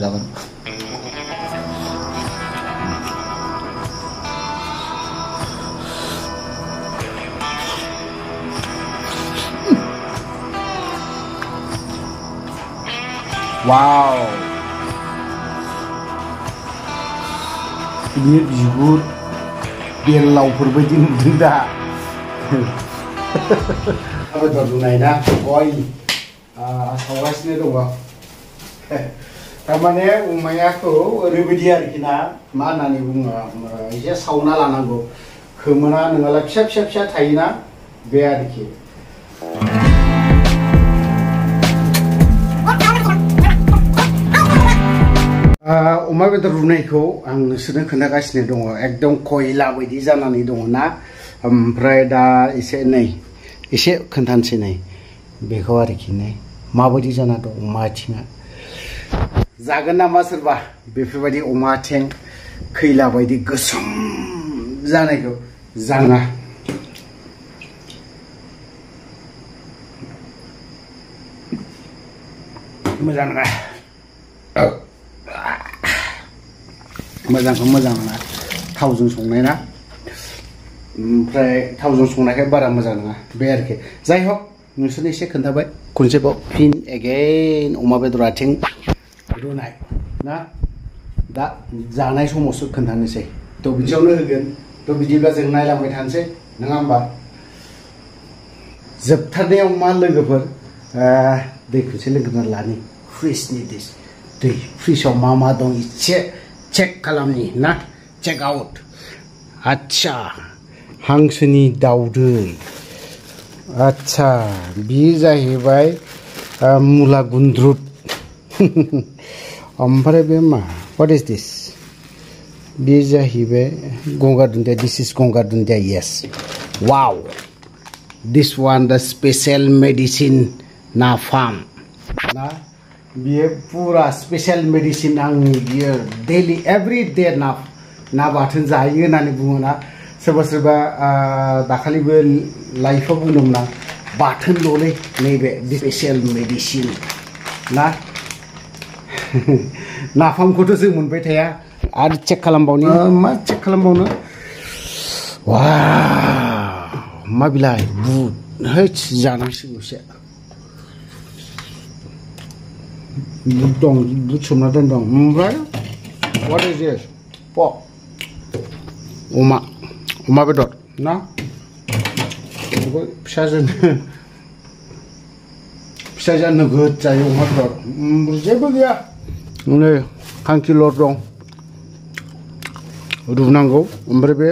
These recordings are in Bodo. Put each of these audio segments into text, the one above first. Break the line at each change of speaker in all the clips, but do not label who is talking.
जागोन वाव ini bigur बेलावफोर बायदि नुदों दा बेदर रुनाय ना गय सावगासिनो दङ थारमाने अमायाखौ ओरैबायदि आरोखि ना मा होननानै बुङो एसे सावना लानांगौ खोमोना नङाला फिसा फिसा फिसा थायोना बे आरोखि अमा बेदर रुनायखौ आं नोंसोरनो खोन्थागासिनो दङ एकदम खयला बायदि जानानै दङ ना ओमफ्राय दा एसे खोन्थानोसै नै बेखौ आरोखि नै माबायदि जाना दं अमा आथिङा जागोन नामा सोरबा बेफोरबायदि अमा आथिं खैला बायदि गोसोम जानायखौ जाना मोजां नङा मोजांखौ मोजां नङा थावजों संनाय ना ओमफ्राय थावजों संनायखाय बारा मोजां नङा बे आरोखि जाय हक नोंसोरनो एसे खोन्थाबाय खनसेबाव फिन एगेन अमा बेदर आथिं रुनाय ना दा जानाय समावसो खोन्थानोसै थ' बिदियावनो होगोन थ' बिदिब्ला जों नायलांबाय थानोसै नङा होमबा जोबथारनायाव मा लोगोफोर दै खनसे लोंग्रोना लानि फ्रिजनि दै फ्रिजआव मा दं एसे चेक खालामनि ना चेक आउट आच्छा हांसोनि दाउदै आच्छा बे जाहैबाय मुला गुन्द्रुद ओमफ्राय बे मा व्हाट इज दिस बे जाहैबाय गंगार दुन्दिया दिस इज गंगार दुन्दिया यस वाव दिस वान द स्पेशल मेडिसिन नाफाम ना बियो पूरा स्पेशल मेडिसिन आंनि बियो डेली एवरी डे ना बाथोन जायो होननानै बुङोना सोरबा सोरबा दाखालिबो लाइफआव बुंदोंमोन आं बाथोनल'लै नैबे स्पेशल मेडिसिन ना नाफामखौथ' जों मोनबाय थाया आरो चेक खालामबावनि मा चेक खालामबावनो वाव मा बिलाइ बुट हैद जानांसिगौसो बुट दं बुट सोमना दोनदों ओमफ्राय व्हाट इज दिस पर्क अमा बेदर ना फिसाजोआ नोगोद जायो अमा बेदर जेबो गैया नै खांखिलर दं रुनांगौ ओमफ्राय बे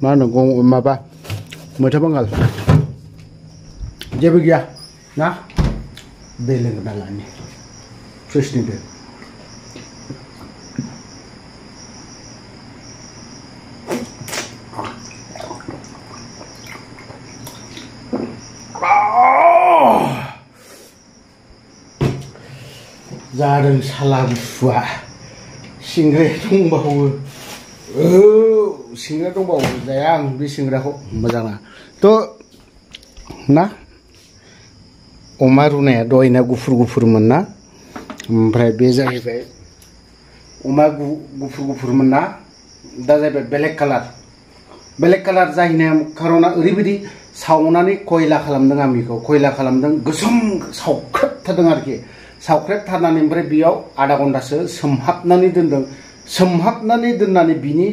मा होनो माबा मैथा बांगाल जेबो गैया ना दै लोंना लानि फ्रिजनि दै जादों साला गुफुआ सिंग्राया दंबावो सिंग्रा दंबावो जाया आं बे सिंग्राखौ मोजां ना थ' ना अमा रुनाया दहायना गुफुरमोन ना ओमफ्राय बे जाहैबाय अमा गुफुरमोन ना दा जाहैबाय बेलेक कालार जाहैनाया खार'ना ओरैबायदि सावनानै खयला खालामदों आं बेखौ खयला खालामदों गोसोम सावख्रेबथारदों आरोखि सावख्रेबथारनानै ओमफ्राय बेयाव आधा घन्टासो सोमहाबनानै दोनदों सोमहाबनानै दोननानै बिनि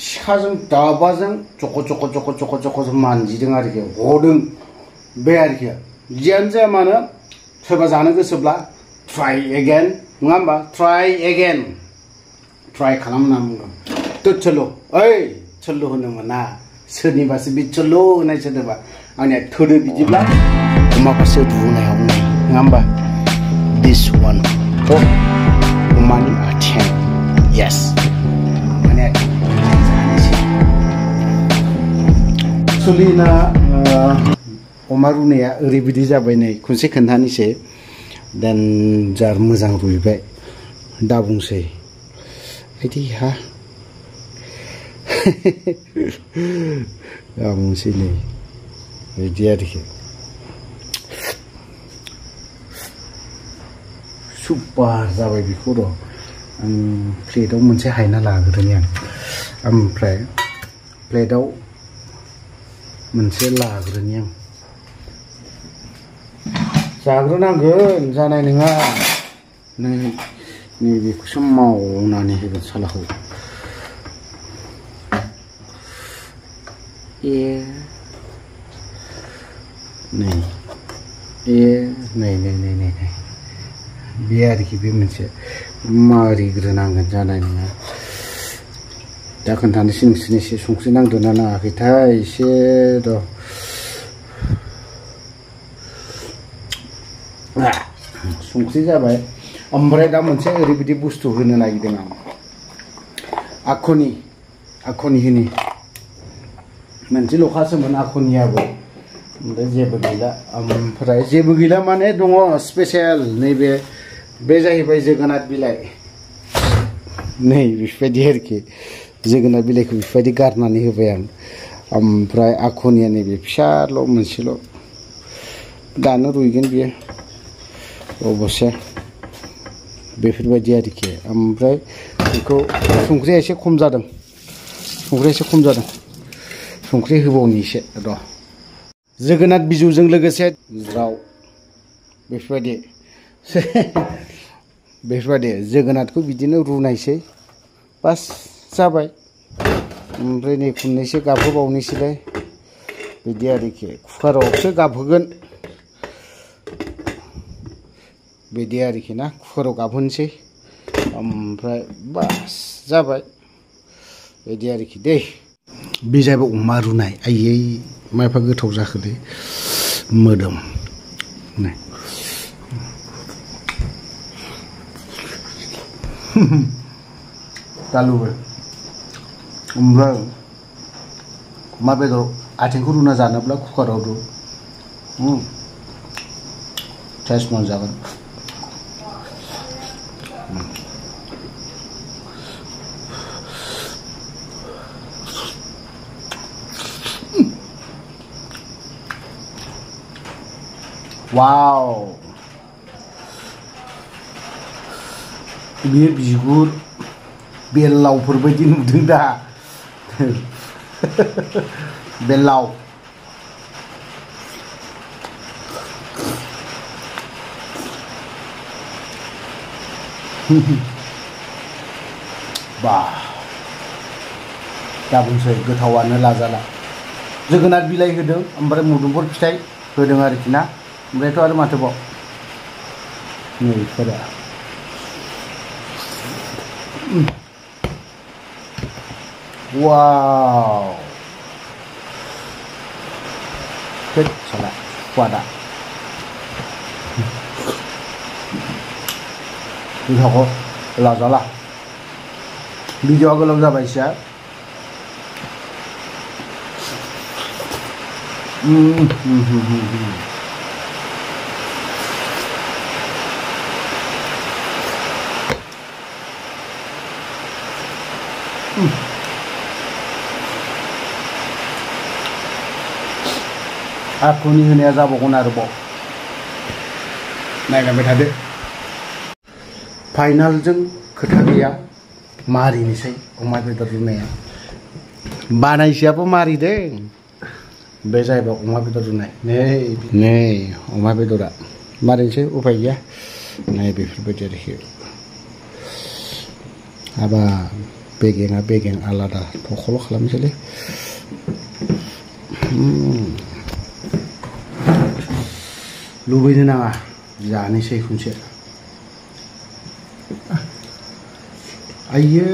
सिखाजों दाबाजों चक' मानजिदों आरोखि हदों बे आरोखि जियानो जाया मानो सोरबा जानो गोसोब्ला ट्राइ एगेन नङा होमबा ट्राइ खालामना बुंदों थ' चलो ओइ चलो होनो मोना सोरनिबासो बे चलो होननाय सोदोबा आंनिया थोदो बिदिब्ला अमाखौसो रुनायाव नाय नङा होमबा this one अमानि आथिं yes माने सोलिना अमा रुनाया ओरैबायदि जाबाय नै खनसे खोन्थानोसै देन जार मोजां रुइबाय दा बुंसै आइदि हा दा बुंसै नै बिदि आरोखि सुपार जाबाय बेखौ र' प्लेटाव मोनसे हायना लाग्रोनि आं ओमफ्राय प्लेटाव मोनसे लाग्रोनि आं जाग्रोनांगोन जानाय नङा नैबेखौसो मावनानै होगोन सालाखौ नै बे आरोखि बे मोनसे मारिग्रोनांगोन जानाय नङा दा खोन्थानोसै नोंसोरनो एसे संख्रि नांदोंना नाङाखैथाय एसे र' संख्रि जाबाय ओमफ्राय दा मोनसे ओरैबायदि बुस्थु होनो नागिरदों आं आखुनि होनि मोनसे लखासोमोन आखुनियाबो ओमफ्राय जेबो गैला माने दङ स्पेसियेल नैबे बे जाहैबाय जोगोनार बिलाइ नै बेफोरबायदि आरोखि जोगोनार बिलाइखौ बेफोरबायदि गारनानै होबाय आं ओमफ्राय आखुनिया नैबे फिसाल' मोनसेल' दानो रुइगोन बियो अबसे बेफोरबायदि आरोखि ओमफ्राय बेखौ संख्रिया एसे खम जादों संख्रि होबावनि एसे र' जोगोनार बिजौजों लोगोसे ज्राव बेफोरबायदि जोगोनारखौ बिदिनो रुनायसै बास जाबाय ओमफ्राय नै खननैसो गाबहोबावनोसैलाय बिदि आरोखि कुकारावसो गाबहोगोन बिदि आरोखि ना कुकाराव गाबहोनोसै ओमफ्राय बास जाबाय बिदि आरोखि दै बे जाहैबाय अमा रुनाय आयै मा एफा गोथाव जाखोलै मोदोम दालुबो ओमफ्राय अमा बेदर आथिंखौ रुना जानोब्ला कुकाराव रु टेस्ट मोनजागोन वाव बियो बिगुर बेलावफोर बायदि नुदों दा बेलाव बा दा बुंसै गोथावानो लाजाला जोगोनार बिलाइ होदों ओमफ्राय मुदुमफुल फिथाइ होदों आरोखि ना ओमफ्रायथ' आरो माथोबाव नैफोरा वाव साला स्वादा गोथावखौ लाजाला भिडिअआ गोलाव जाबाय एसे आखुनि होनाया जाबावगोन आरोबाव नायलांबाय थादो फाइनालजों खोथा गैया मारिनोसै अमा बेदर रुनाया बानायसेयाबो मारिदों बे जाहैबाय अमा बेदर रुनाय नै अमा बेदरा मारिनोसै उपाय गैया नै बेफोरबायदि आरोखि हाबा बेगेङा बेगें आलादा थखल' खालामनोसैलै लुबैनो नाङा जानोसै खनसे आइयो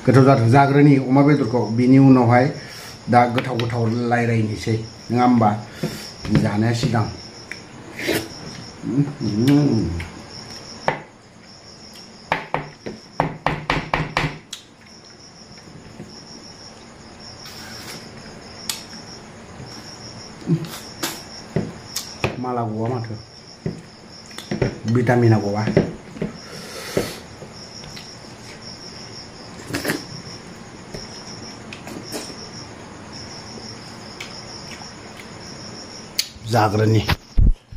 गोथाव जादों जाग्रोनि अमा बेदरखौ बिनि उनावहाय दा गोथाव रायलायनोसै नङा होमबा जानाया सिगां माला गवा माथो भिटामिना गवा जाग्रानि